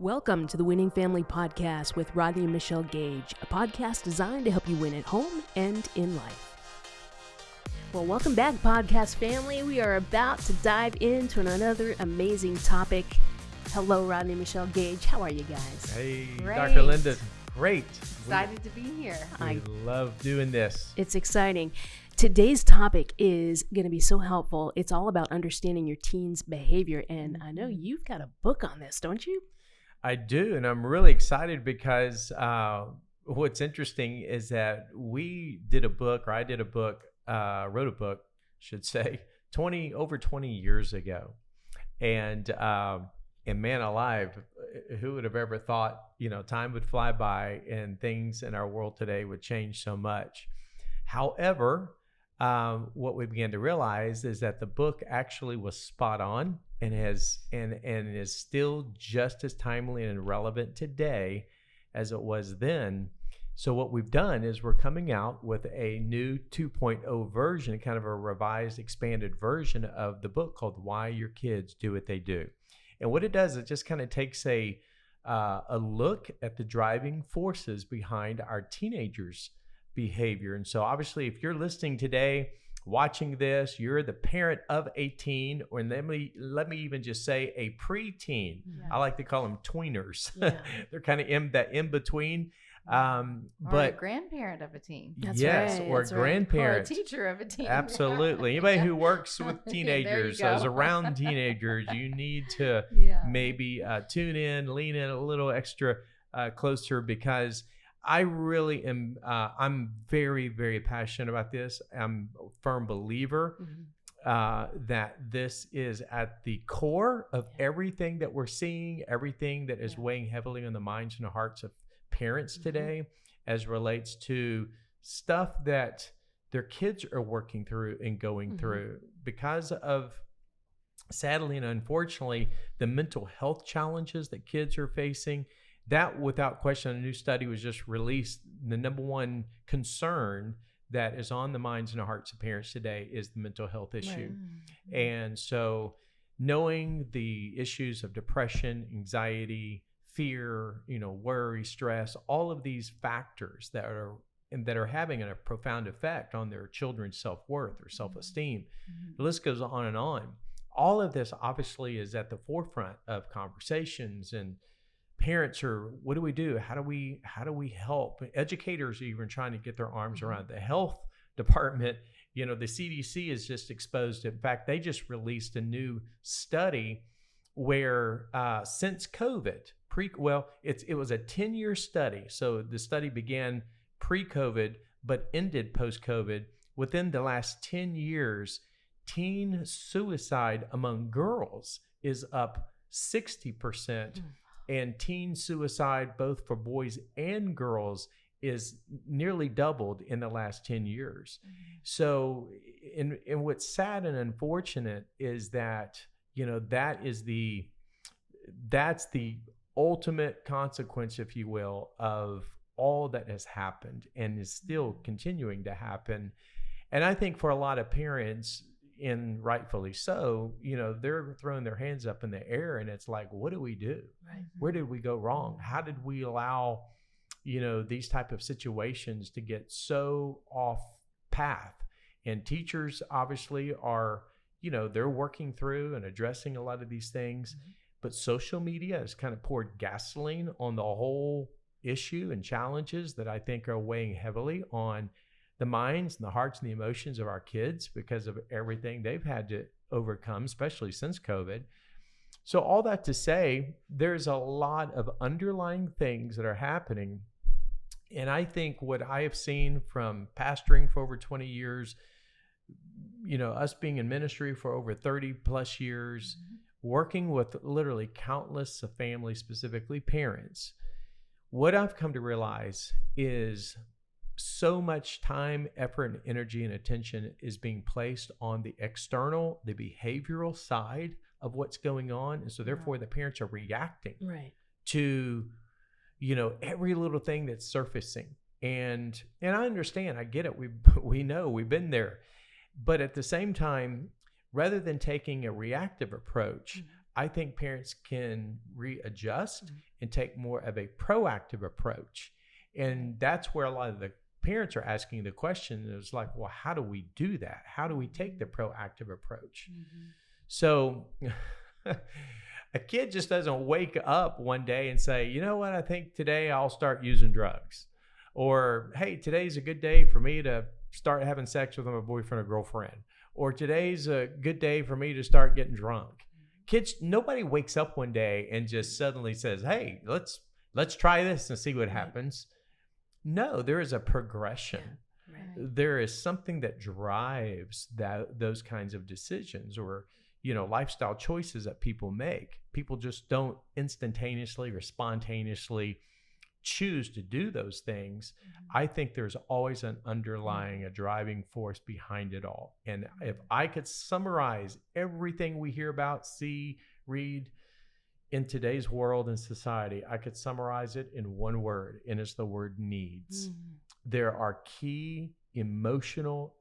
Welcome to the Winning Family Podcast with Rodney Michelle Gage, a podcast designed to help you win at home and in life. Well, welcome back, podcast family. We are about to dive into another amazing topic. Hello, Rodney Michelle Gage. How are you guys? Hey, Great. Dr. Linda. Great. Excited to be here. We love doing this. It's exciting. Today's topic is going to be so helpful. It's all about understanding your teens' behavior. And I know you've got a book on this, don't you? I do, and I'm really excited because what's interesting is that I did a book, wrote a book, should say, over 20 years ago. And man alive, who would have ever thought, time would fly by and things in our world today would change so much. However, what we began to realize is that the book actually was spot on and is still just as timely and relevant today as it was then. So what we've done is we're coming out with a new 2.0 version, kind of a revised, expanded version of the book called Why Your Kids Do What They Do. And what it does, it just kind of takes a look at the driving forces behind our teenagers' behavior. And so obviously, if you're listening today, watching this, you're the parent of a teen, or let me even just say a preteen. Yeah. I like to call them tweeners. Yeah. They're kind of in between. Or But a grandparent of a teen. That's yes, right, or a that's right. grandparent. Or a teacher of a teen. Absolutely. Anybody who works with There teenagers, you go. is around teenagers, you need to Yeah. maybe tune in, lean in a little extra closer, because I really am, I'm very, very passionate about this. I'm a firm believer that this is at the core of everything that we're seeing, everything that is weighing heavily on the minds and the hearts of parents today, as relates to stuff that their kids are working through and going through because of, sadly and unfortunately, the mental health challenges that kids are facing. That, without question, a new study was just released. The number one concern that is on the minds and the hearts of parents today is the mental health issue. Right. And so knowing the issues of depression, anxiety, fear, worry, stress, all of these factors that are having a profound effect on their children's self-worth or self-esteem. The list goes on and on. All of this obviously is at the forefront of conversations, and parents are, what do we do? How do we help? Educators are even trying to get their arms around the health department. The CDC is just exposed. In fact, they just released a new study where since COVID, it was a 10-year study. So the study began pre-COVID, but ended post-COVID. Within the last 10 years, teen suicide among girls is up 60%. And teen suicide, both for boys and girls, is nearly doubled in the last 10 years. So, and what's sad and unfortunate is that, that's the ultimate consequence, if you will, of all that has happened and is still continuing to happen. And I think for a lot of parents, and rightfully so, they're throwing their hands up in the air, and it's like, what do we do? Right. Where did we go wrong? How did we allow, these type of situations to get so off path? And teachers obviously are, they're working through and addressing a lot of these things, but social media has kind of poured gasoline on the whole issue and challenges that I think are weighing heavily on the minds and the hearts and the emotions of our kids because of everything they've had to overcome, especially since COVID. So all that to say, there's a lot of underlying things that are happening. And I think what I have seen from pastoring for over 20 years, us being in ministry for over 30 plus years, working with literally countless of families, specifically parents, what I've come to realize is so much time, effort, and energy and attention is being placed on the external, the behavioral side of what's going on. And so therefore the parents are reacting to, every little thing that's surfacing. And I understand, I get it. We know, we've been there. But at the same time, rather than taking a reactive approach I think parents can readjust and take more of a proactive approach. And that's where a lot of the parents are asking the question is like, well, how do we do that? How do we take the proactive approach? So a kid just doesn't wake up one day and say, you know what, I think today I'll start using drugs. Or, hey, today's a good day for me to start having sex with my boyfriend or girlfriend. Or today's a good day for me to start getting drunk. Kids, nobody wakes up one day and just suddenly says, hey, let's try this and see what happens. No, there is a progression. Yeah. Right. There is something that drives those kinds of decisions or, lifestyle choices that people make. People just don't instantaneously or spontaneously choose to do those things. I think there's always an underlying, a driving force behind it all. And if I could summarize everything we hear about, see, read in today's world and society, I could summarize it in one word, and it's the word needs. There are key emotional,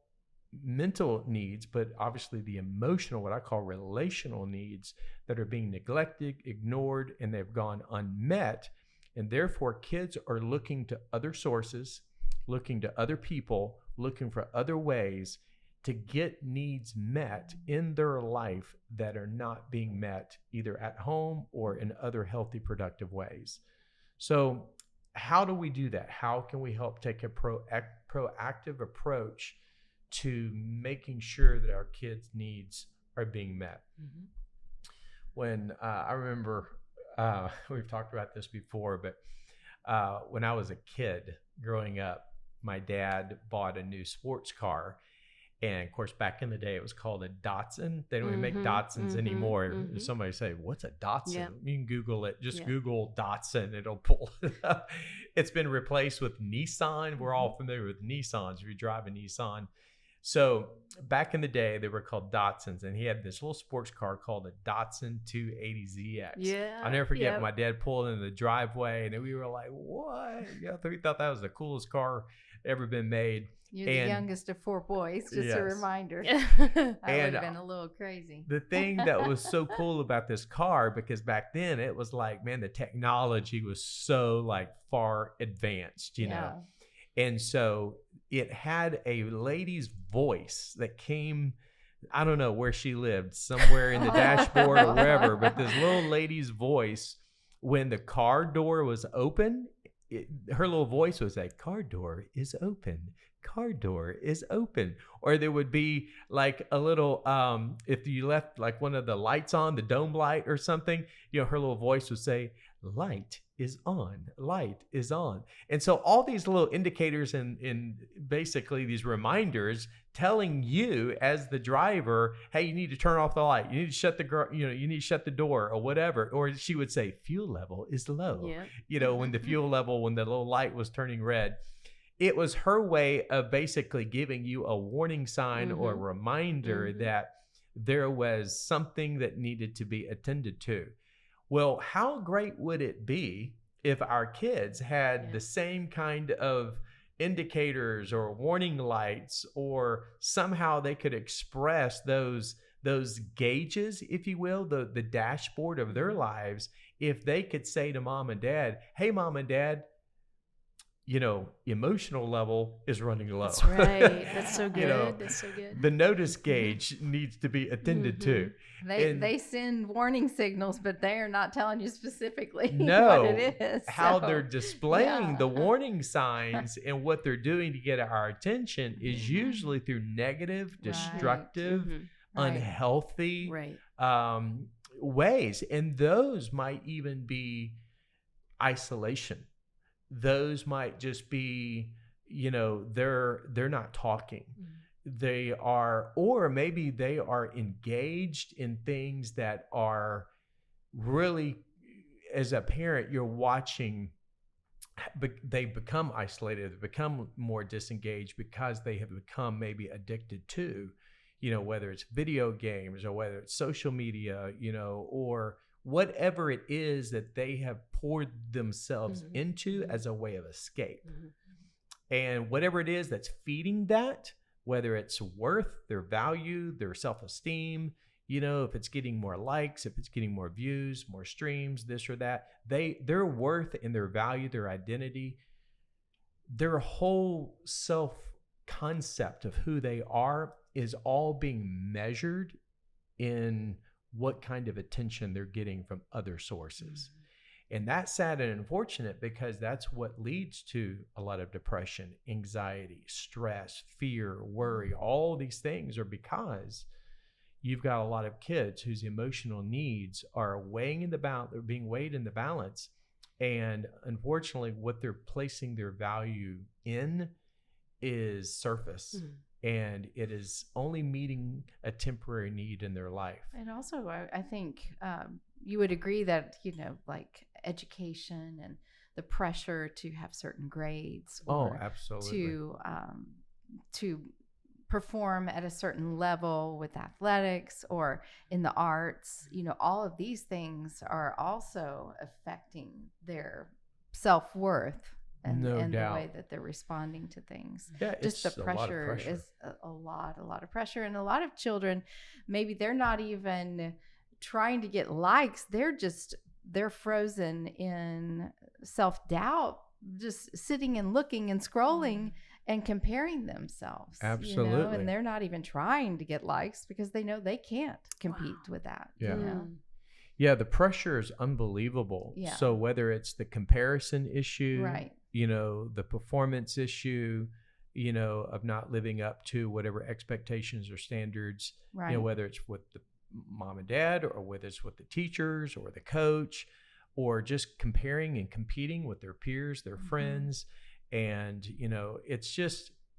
mental needs, but obviously the emotional, what I call relational needs, that are being neglected, ignored, and they've gone unmet. And therefore, kids are looking to other sources, looking to other people, looking for other ways to get needs met in their life that are not being met either at home or in other healthy, productive ways. So how do we do that? How can we help take a proactive approach to making sure that our kids' needs are being met? When I remember, we've talked about this before, but when I was a kid growing up, my dad bought a new sports car. And of course, back in the day, it was called a Datsun. They don't even make Datsuns anymore. If somebody say, what's a Datsun? Yep. You can Google it. Just Google Datsun. It'll pull it up. It's been replaced with Nissan. We're all familiar with Nissans if you drive a Nissan. So back in the day, they were called Datsuns. And he had this little sports car called a Datsun 280ZX. Yeah. I'll never forget when my dad pulled into the driveway. And we were like, what? We thought that was the coolest car ever been made. You're the youngest of 4 boys, just a reminder. I would have been a little crazy. The thing that was so cool about this car, because back then it was like, man, the technology was so like far advanced, you know? And so it had a lady's voice that came, I don't know where she lived, somewhere in the dashboard or wherever, but this little lady's voice, when the car door was open, her little voice was like, car door is open. Car door is open. Or there would be like a little, if you left like one of the lights on, the dome light or something, her little voice would say, light is on, light is on. And so all these little indicators and basically these reminders telling you as the driver, hey, you need to turn off the light. You need to shut you need to shut the door or whatever. Or she would say, fuel level is low. When the fuel level, when the little light was turning red. It was her way of basically giving you a warning sign or a reminder that there was something that needed to be attended to. Well, how great would it be if our kids had the same kind of indicators or warning lights, or somehow they could express those gauges, if you will, the dashboard of their lives, if they could say to mom and dad, hey, mom and dad, emotional level is running low. That's right. That's so good. That's so good. The notice gauge needs to be attended to. They send warning signals, but they are not telling you specifically what it is. How they're displaying the warning signs and what they're doing to get our attention is usually through negative, destructive, unhealthy ways. And those might even be isolation. Those might just be, they're not talking. They are, or maybe they are engaged in things that are really, as a parent, you're watching, but they become isolated, they become more disengaged because they have become maybe addicted to, whether it's video games or whether it's social media, or whatever it is that they have poured themselves into as a way of escape. And whatever it is that's feeding that, whether it's worth, their value, their self-esteem, if it's getting more likes, if it's getting more views, more streams, this or that, their worth and their value, their identity, their whole self concept of who they are is all being measured in what kind of attention they're getting from other sources. And that's sad and unfortunate, because that's what leads to a lot of depression, anxiety, stress, fear, worry. All these things are because you've got a lot of kids whose emotional needs are they're being weighed in the balance. And unfortunately, what they're placing their value in is surface. And it is only meeting a temporary need in their life. And also, I think you would agree that, like education and the pressure to have certain grades, or absolutely, to perform at a certain level with athletics or in the arts, all of these things are also affecting their self-worth. And the way that they're responding to things. Yeah, just the pressure is a lot of pressure. And a lot of children, maybe they're not even trying to get likes. They're frozen in self-doubt, just sitting and looking and scrolling and comparing themselves. Absolutely. And they're not even trying to get likes because they know they can't compete with that. Yeah. Yeah, the pressure is unbelievable. Yeah. So whether it's the comparison issue, right, the performance issue, of not living up to whatever expectations or standards, right, whether it's with the mom and dad, or whether it's with the teachers or the coach, or just comparing and competing with their peers, their friends. And,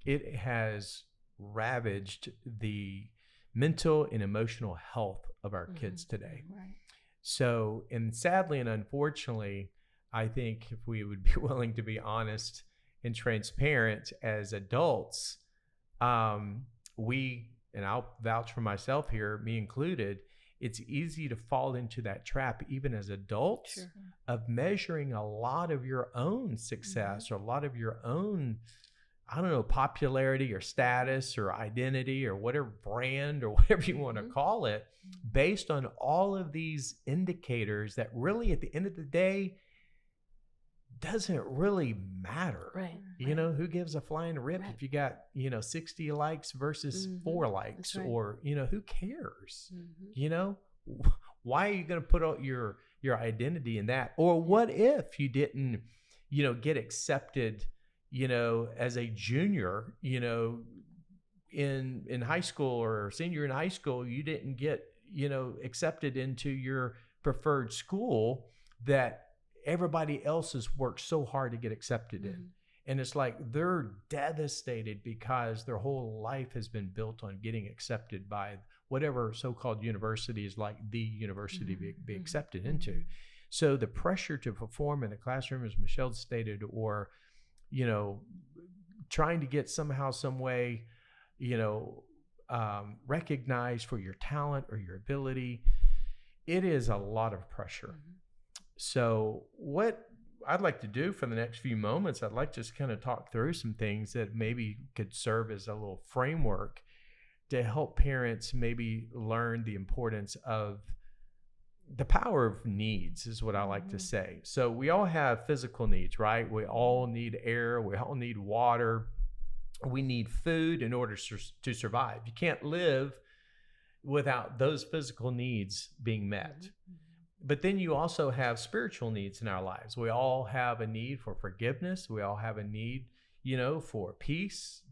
it has ravaged the mental and emotional health of our kids today. Right. So, and sadly and unfortunately, I think if we would be willing to be honest and transparent as adults, and I'll vouch for myself here, me included, it's easy to fall into that trap, even as adults, of measuring a lot of your own success or a lot of your own, popularity or status or identity or whatever brand or whatever you want to call it, based on all of these indicators that really at the end of the day doesn't really matter. Right. Who gives a flying rip if you got, 60 likes versus 4 likes, or, who cares? Why are you going to put out your identity in that? Or what if you didn't, get accepted, as a junior, in high school, or senior in high school, you didn't get, accepted into your preferred school that everybody else has worked so hard to get accepted in. And it's like they're devastated because their whole life has been built on getting accepted by whatever so-called university is like the university to be accepted into. So the pressure to perform in the classroom, as Michelle stated, or, trying to get somehow, some way, recognized for your talent or your ability, it is a lot of pressure. So what I'd like to do for the next few moments, I'd like to just kind of talk through some things that maybe could serve as a little framework to help parents maybe learn the importance of the power of needs, is what I like to say. So we all have physical needs, right? We all need air. We all need water. We need food in order to survive. You can't live without those physical needs being met. But then you also have spiritual needs in our lives. We all have a need for forgiveness. We all have a need, for peace,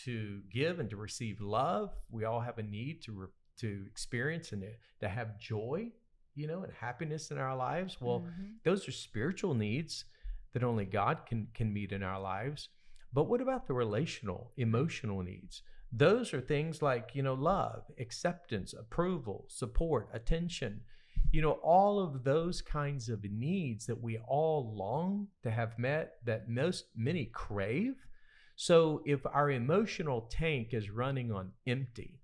to give and to receive love. We all have a need to experience and to have joy, and happiness in our lives. Well, those are spiritual needs that only God can meet in our lives. But what about the relational, emotional needs? Those are things like, love, acceptance, approval, support, attention, all of those kinds of needs that we all long to have met, that many crave. So if our emotional tank is running on empty,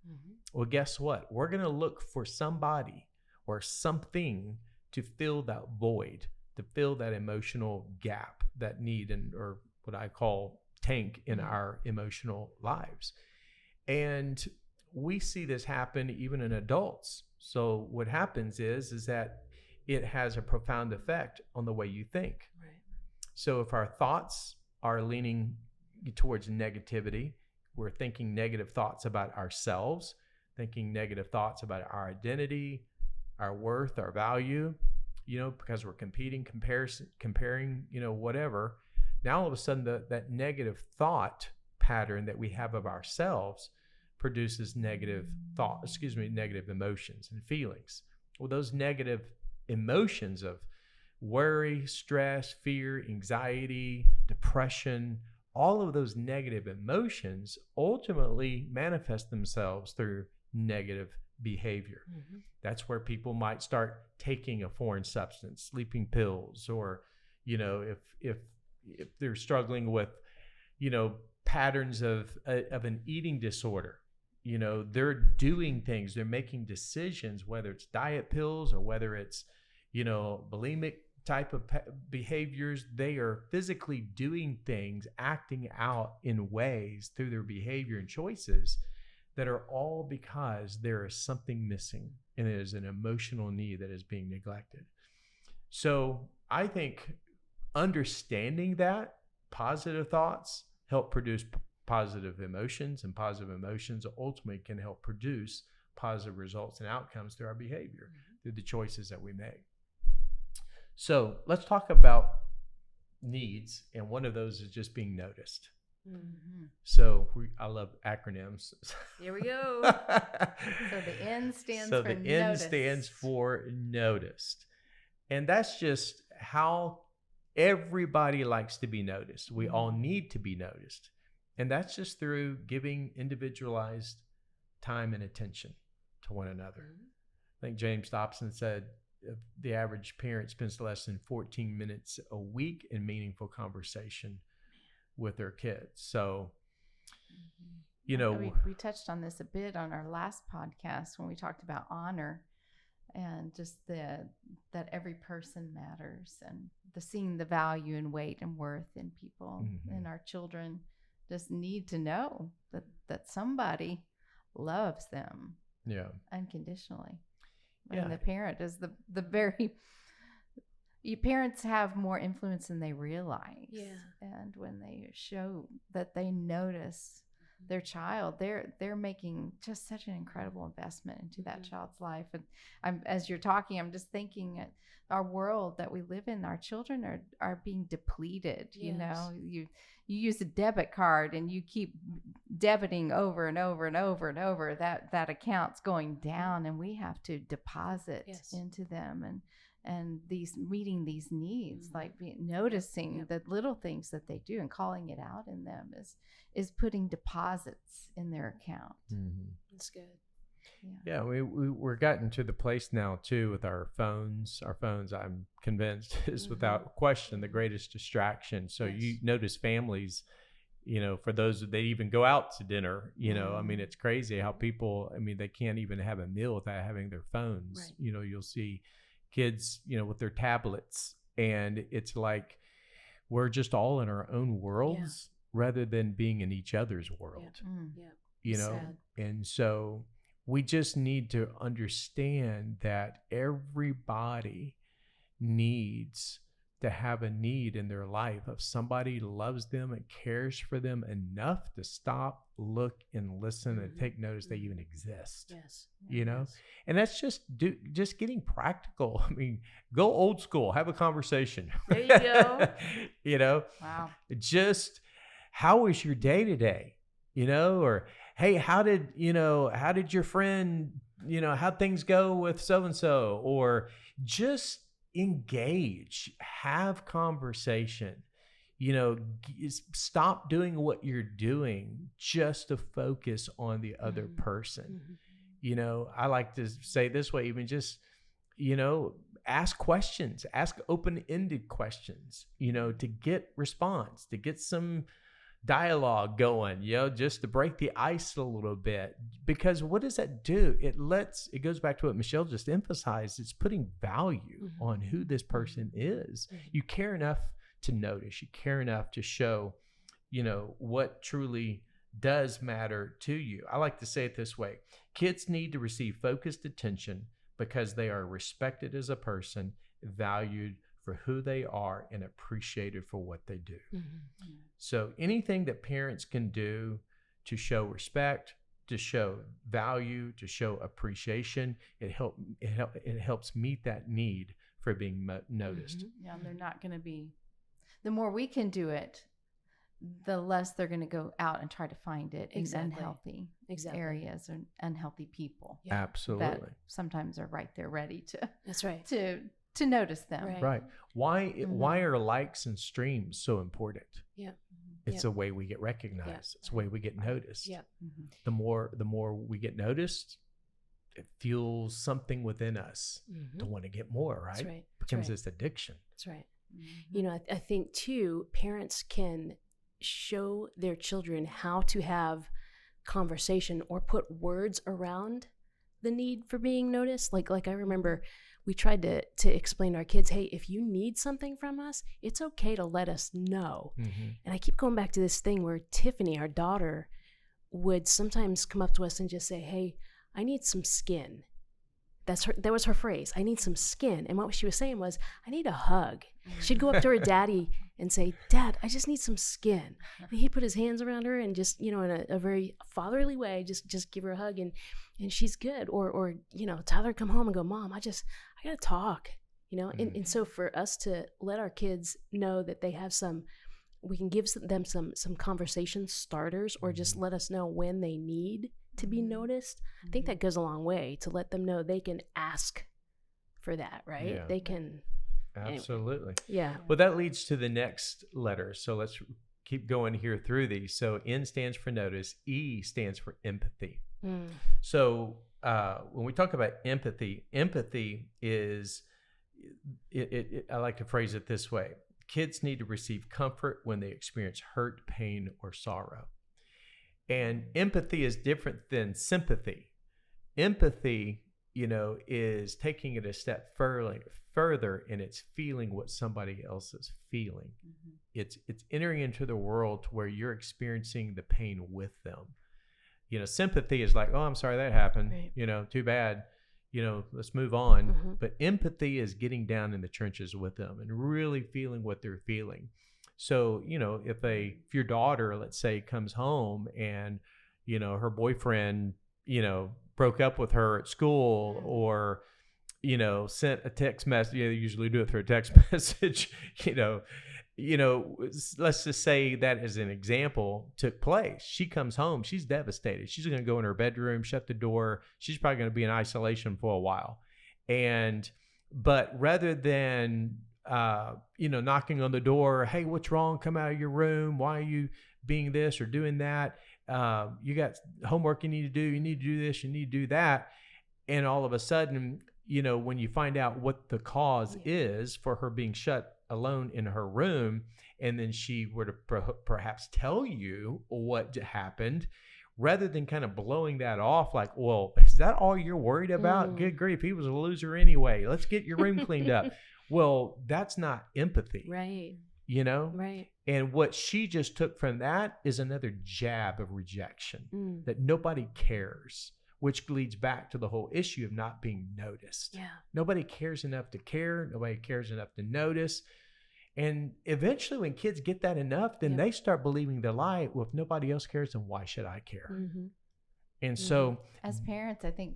well, guess what? We're going to look for somebody or something to fill that void, to fill that emotional gap, that need, or what I call tank in our emotional lives. And we see this happen even in adults. So what happens is that it has a profound effect on the way you think. Right. So if our thoughts are leaning towards negativity, we're thinking negative thoughts about ourselves, thinking negative thoughts about our identity, our worth, our value, because we're competing, comparing, whatever. Now all of a sudden that negative thought pattern that we have of ourselves produces negative emotions and feelings. Well, those negative emotions of worry, stress, fear, anxiety, depression, all of those negative emotions ultimately manifest themselves through negative behavior. Mm-hmm. That's where people might start taking a foreign substance, sleeping pills, or, if they're struggling with, patterns of an eating disorder, they're doing things, they're making decisions, whether it's diet pills or whether it's, bulimic type of behaviors. They are physically doing things, acting out in ways through their behavior and choices that are all because there is something missing, and it is an emotional need that is being neglected. So I think understanding that positive thoughts help produce positive emotions, and positive emotions ultimately can help produce positive results and outcomes through our behavior, through the choices that we make. So let's talk about needs, and one of those is just being noticed. Mm-hmm. So I love acronyms. Here we go. So the N stands for the N stands for noticed. And that's just how everybody likes to be noticed. We all need to be noticed. And that's just through giving individualized time and attention to one another. I think James Dobson said the average parent spends less than 14 minutes a week in meaningful conversation with their kids. So, we touched on this a bit on our last podcast when we talked about honor, and just that every person matters, and seeing the value and weight and worth in people. Mm-hmm. And our children just need to know that somebody loves them unconditionally. And the parent is the very... Parents have more influence than they realize. Yeah. And when they show that they notice their child, they're making just such an incredible investment into that child's life. And as you're talking, I'm just thinking our world that we live in, our children are being depleted. Yes. You use a debit card and you keep debiting over and over and over and over. That account's going down, and we have to deposit into them and meeting these needs, like noticing the little things that they do and calling it out in them is putting deposits in their account. Mm-hmm. That's good. Yeah, we're gotten to the place now too with our phones. Our phones, I'm convinced, is without question the greatest distraction. So you notice families, for those that they even go out to dinner, I mean, it's crazy how people, they can't even have a meal without having their phones. Right. You'll see kids, with their tablets, and it's like we're just all in our own worlds rather than being in each other's world. Sad. And so we just need to understand that everybody needs to have a need in their life of somebody loves them and cares for them enough to stop, look, and listen and take notice they even exist. Yes. And that's just getting practical. Go old school, have a conversation. There you go. Wow. Just how was your day today? Or hey, how did your friend, how'd things go with so-and-so? Or just engage, have conversation, stop doing what you're doing just to focus on the other person. I like to say this way, even just, ask questions, ask open-ended questions, to get response, to get some dialogue going, just to break the ice a little bit. Because what does that do? It goes back to what Michelle just emphasized. It's putting value on who this person is. You care enough to notice. You care enough to show, what truly does matter to you. I like to say it this way. Kids need to receive focused attention because they are respected as a person, valued for who they are, and appreciated for what they do. Mm-hmm. So anything that parents can do to show respect, to show value, to show appreciation, it helps meet that need for being noticed. Mm-hmm. Yeah, and they're not going to be, the more we can do it, the less they're going to go out and try to find it in unhealthy areas or unhealthy people. Yeah. Absolutely. That sometimes are right there ready to. That's right. To notice them. Right. Why are likes and streams so important? Yeah. It's a way we get recognized. Yeah. It's a way we get noticed. Yeah. Mm-hmm. The more we get noticed, it fuels something within us to want to get more, right? That's right. It becomes this addiction. That's right. Mm-hmm. I think too, parents can show their children how to have conversation or put words around the need for being noticed. Like I remember we tried to explain to our kids, hey, if you need something from us, it's okay to let us know. Mm-hmm. And I keep going back to this thing where Tiffany, our daughter, would sometimes come up to us and just say, hey, I need some skin. That was her phrase. I need some skin. And what she was saying was, I need a hug. She'd go up to her daddy and say, Dad, I just need some skin. And he'd put his hands around her and just, in a very fatherly way, just give her a hug and she's good. Or Tyler come home and go, Mom, I gotta talk, and so for us to let our kids know that they have we can give them some conversation starters, or just let us know when they need to be noticed. I think that goes a long way to let them know they can ask for that, right? Yeah. They can. Absolutely. Anyway. Yeah. Well, that leads to the next letter. So let's keep going here through these. So N stands for notice. E stands for empathy. So when we talk about empathy is, I like to phrase it this way. Kids need to receive comfort when they experience hurt, pain, or sorrow. And empathy is different than sympathy. Empathy, is taking it a step further, and it's feeling what somebody else is feeling. Mm-hmm. It's entering into the world to where you're experiencing the pain with them. Sympathy is like, oh, I'm sorry that happened. Right. Too bad. Let's move on. Mm-hmm. But empathy is getting down in the trenches with them and really feeling what they're feeling. So, if your daughter, let's say, comes home and, her boyfriend, broke up with her at school, or, sent a text message, they usually do it through a text message, let's just say that as an example took place. She comes home, she's devastated. She's going to go in her bedroom, shut the door. She's probably going to be in isolation for a while. But rather than, knocking on the door, hey, what's wrong? Come out of your room. Why are you being this or doing that? You got homework you need to do. You need to do this. You need to do that. And all of a sudden, when you find out what the cause is for her being shut alone in her room, and then she were to perhaps tell you what happened, rather than kind of blowing that off like, well, is that all you're worried about? Good grief, he was a loser anyway. Let's get your room cleaned up. Well, that's not empathy. Right. Right. And what she just took from that is another jab of rejection, that nobody cares, which leads back to the whole issue of not being noticed. Yeah. Nobody cares enough to care. Nobody cares enough to notice. And eventually when kids get that enough, then they start believing the lie. Well, if nobody else cares, then why should I care? Mm-hmm. And so as parents, I think,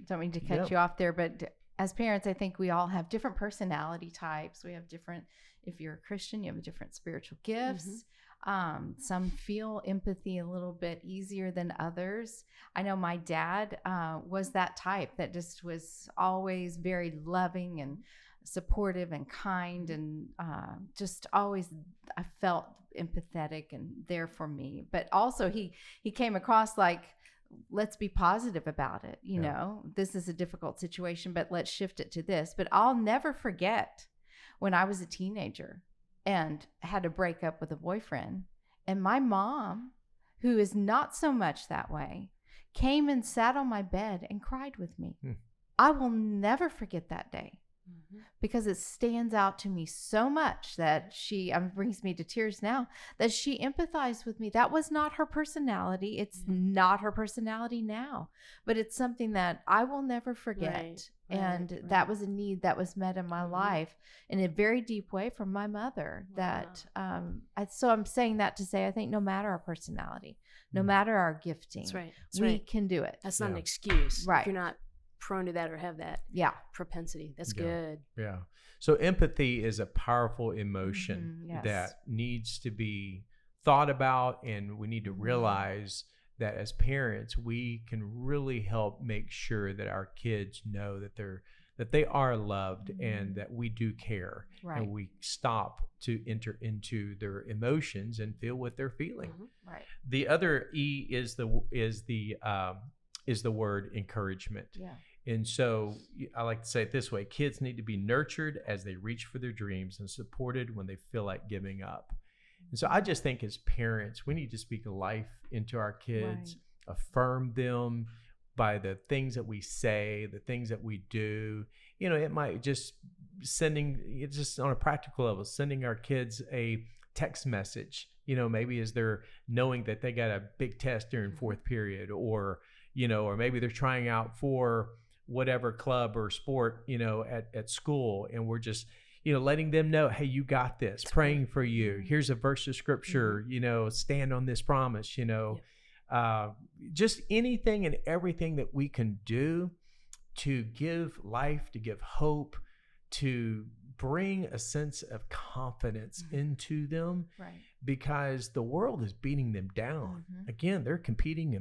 don't mean to cut you off there, but as parents, I think we all have different personality types. We have different, if you're a Christian, you have different spiritual gifts. Mm-hmm. Some feel empathy a little bit easier than others. I know my dad was that type that just was always very loving and supportive and kind, and just always I felt empathetic and there for me. But also he came across like, let's be positive about it. You know, this is a difficult situation, but let's shift it to this. But I'll never forget when I was a teenager and had to break up with a boyfriend, and my mom, who is not so much that way, came and sat on my bed and cried with me. I will never forget that day. because it stands out to me so much that she brings me to tears now, that she empathized with me. That was not her personality. It's not her personality now, but it's something that I will never forget. And that was a need that was met in my life in a very deep way from my mother. That so I'm saying that to say, I think no matter our personality, no matter our gifting, we can do it. That's not an excuse. Right. If you're not prone to that or have that propensity. That's good. Yeah. So empathy is a powerful emotion that needs to be thought about, and we need to realize that as parents, we can really help make sure that our kids know that they are loved and that we do care, and we stop to enter into their emotions and feel what they're feeling. Right. The other E is the word encouragement. Yeah. And so I like to say it this way: kids need to be nurtured as they reach for their dreams and supported when they feel like giving up. And so I just think as parents, we need to speak life into our kids, affirm them by the things that we say, the things that we do. You know, it might just just on a practical level, sending our kids a text message, you know, maybe as they're knowing that they got a big test during fourth period, or, you know, or maybe they're trying out for whatever club or sport, you know, at school. And we're just, you know, letting them know, hey, you got this, praying for you. Here's a verse of scripture, you know, stand on this promise, you know, just anything and everything that we can do to give life, to give hope, to bring a sense of confidence into them, because the world is beating them down. Again, they're competing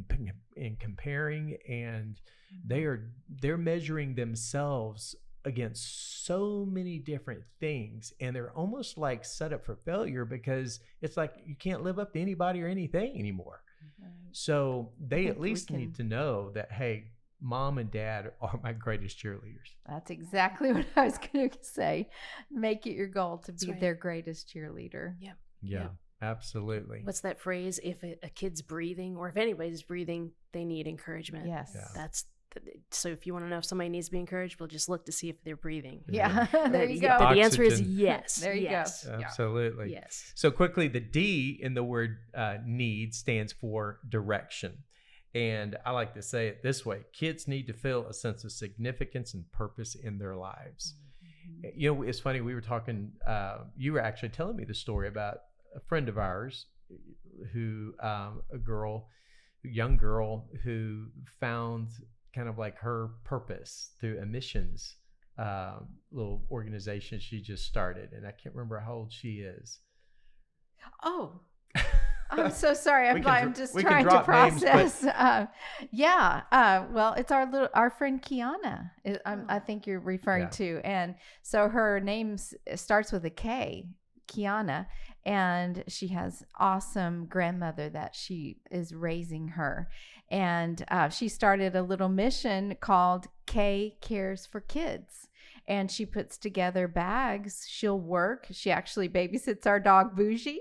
and comparing, and they're measuring themselves against so many different things, and they're almost like set up for failure, because it's like you can't live up to anybody or anything anymore. So they at least need to know that, hey, mom and dad are my greatest cheerleaders. That's exactly what I was going to say. Make it your goal to be their greatest cheerleader. Yeah, absolutely. What's that phrase? If a kid's breathing, or if anybody's breathing, they need encouragement. Yes. So if you want to know if somebody needs to be encouraged, we'll just look to see if they're breathing. There you go. But the answer is yes. There you go. Absolutely. Yes. So quickly, the D in the word need stands for direction. And I like to say it this way: kids need to feel a sense of significance and purpose in their lives. You know, it's funny, we were talking, you were actually telling me the story about a friend of ours who, a young girl who found kind of like her purpose through a missions little organization she just started. And I can't remember how old she is. Oh, I'm so sorry. I'm just trying to process. Names, well, it's our friend Kiana. I think you're referring to, and so her name starts with a K, Kiana, and she has awesome grandmother that she is raising her, and she started a little mission called K Cares for Kids. And she puts together bags. She'll work. She actually babysits our dog Bougie.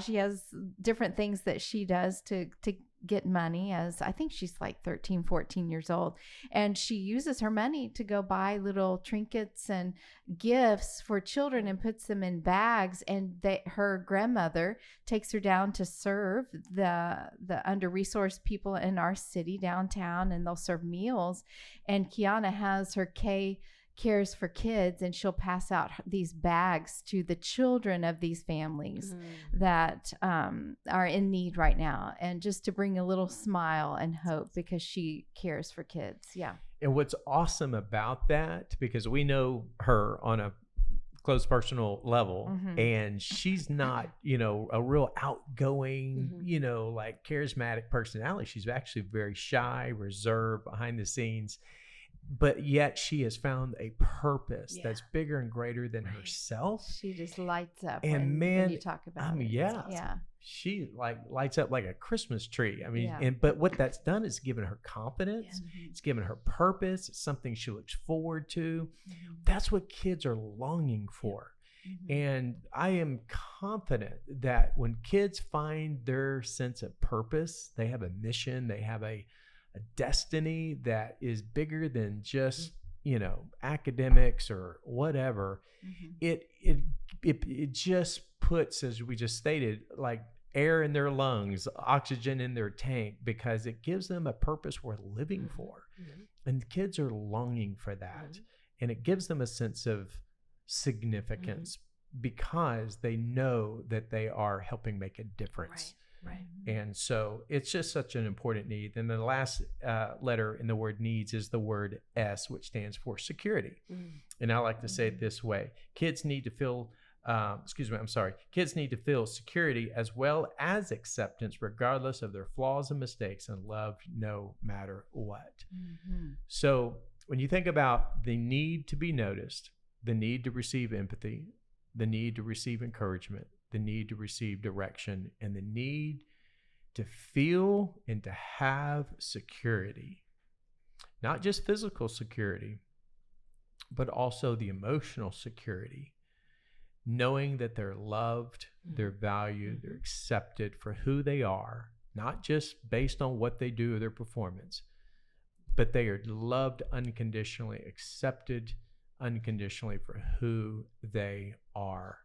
She has different things that she does to get money, as I think she's like 13, 14 years old. And she uses her money to go buy little trinkets and gifts for children and puts them in bags. And her grandmother takes her down to serve the under-resourced people in our city downtown, and they'll serve meals. And Kiana has her K Cares for Kids, and she'll pass out these bags to the children of these families that are in need right now, and just to bring a little smile and hope, because she cares for kids. And what's awesome about that, because we know her on a close personal level, and she's not, you know, a real outgoing, you know, like charismatic personality. She's actually very shy, reserved, behind the scenes. But yet she has found a purpose that's bigger and greater than herself. She just lights up. And when you talk about it. She like lights up like a Christmas tree. I mean, but what that's done is given her confidence. It's given her purpose. It's something she looks forward to. That's what kids are longing for. And I am confident that when kids find their sense of purpose, they have a mission, they have a destiny that is bigger than just academics or whatever, it just puts, as we just stated, like air in their lungs, oxygen in their tank, because it gives them a purpose worth living for. And the kids are longing for that. And it gives them a sense of significance because they know that they are helping make a difference. Right. And so it's just such an important need. And the last letter in the word needs is the word S, which stands for security. And I like to say it this way. Kids need to feel Kids need to feel security as well as acceptance, regardless of their flaws and mistakes, and loved no matter what. So when you think about the need to be noticed, the need to receive empathy, the need to receive encouragement, the need to receive direction, and the need to feel and to have security, not just physical security, but also the emotional security, knowing that they're loved, they're valued, they're accepted for who they are, not just based on what they do or their performance, but they are loved unconditionally, accepted unconditionally for who they are,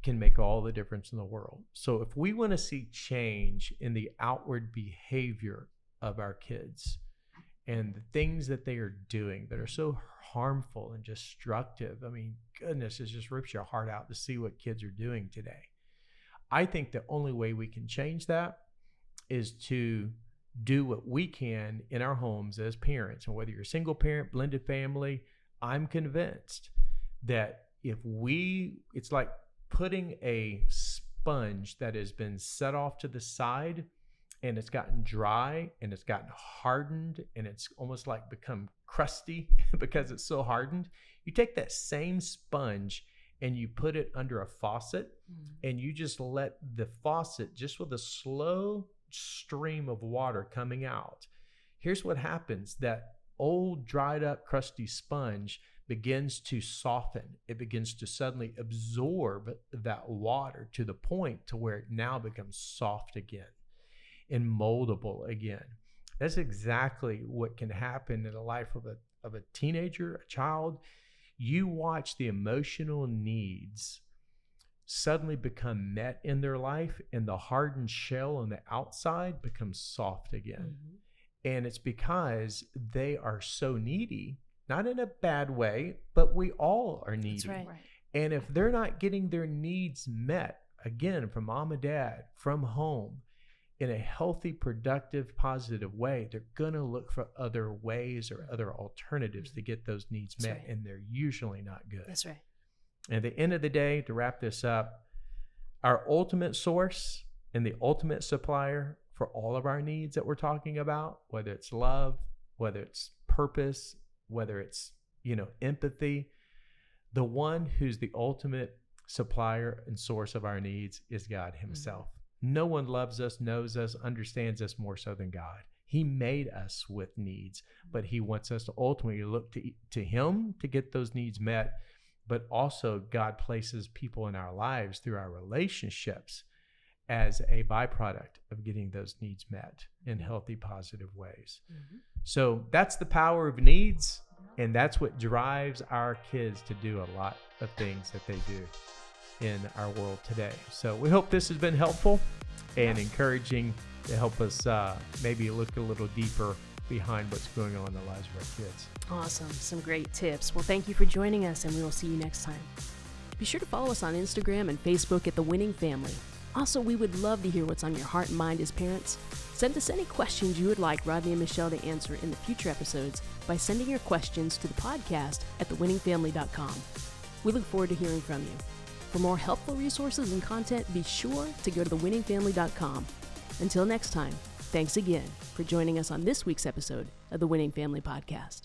can make all the difference in the world. So if we want to see change in the outward behavior of our kids and the things that they are doing that are so harmful and destructive, I mean, goodness, it just rips your heart out to see what kids are doing today. I think the only way we can change that is to do what we can in our homes as parents. And whether you're a single parent, blended family, I'm convinced that it's like putting a sponge that has been set off to the side and it's gotten dry and it's gotten hardened and it's almost like become crusty because it's so hardened. You take that same sponge and you put it under a faucet and you just let the faucet, just with a slow stream of water coming out. Here's what happens. That old dried up crusty sponge begins to soften. It begins to suddenly absorb that water to the point to where it now becomes soft again and moldable again. That's exactly what can happen in the life of a teenager, a child. You watch the emotional needs suddenly become met in their life, and the hardened shell on the outside becomes soft again. And it's because they are so needy, not in a bad way, but we all are needy. That's right. And if they're not getting their needs met, again, from mom and dad, from home, in a healthy, productive, positive way, they're going to look for other ways or other alternatives to get those needs met. Right. And they're usually not good. That's right. And at the end of the day, to wrap this up, our ultimate source and the ultimate supplier for all of our needs that we're talking about, whether it's love, whether it's purpose, whether it's, empathy, the one who's the ultimate supplier and source of our needs is God himself. No one loves us, knows us, understands us more so than God. He made us with needs, but he wants us to ultimately look to him to get those needs met. But also God places people in our lives through our relationships as a byproduct of getting those needs met in healthy, positive ways. So that's the power of needs, and that's what drives our kids to do a lot of things that they do in our world today. So we hope this has been helpful and encouraging to help us maybe look a little deeper behind what's going on in the lives of our kids. Awesome. Some great tips. Well, thank you for joining us, and we will see you next time. Be sure to follow us on Instagram and Facebook at The Winning Family. Also, we would love to hear what's on your heart and mind as parents. Send us any questions you would like Rodney and Michelle to answer in the future episodes by sending your questions to the podcast at thewinningfamily.com. We look forward to hearing from you. For more helpful resources and content, be sure to go to thewinningfamily.com. Until next time, thanks again for joining us on this week's episode of the Winning Family Podcast.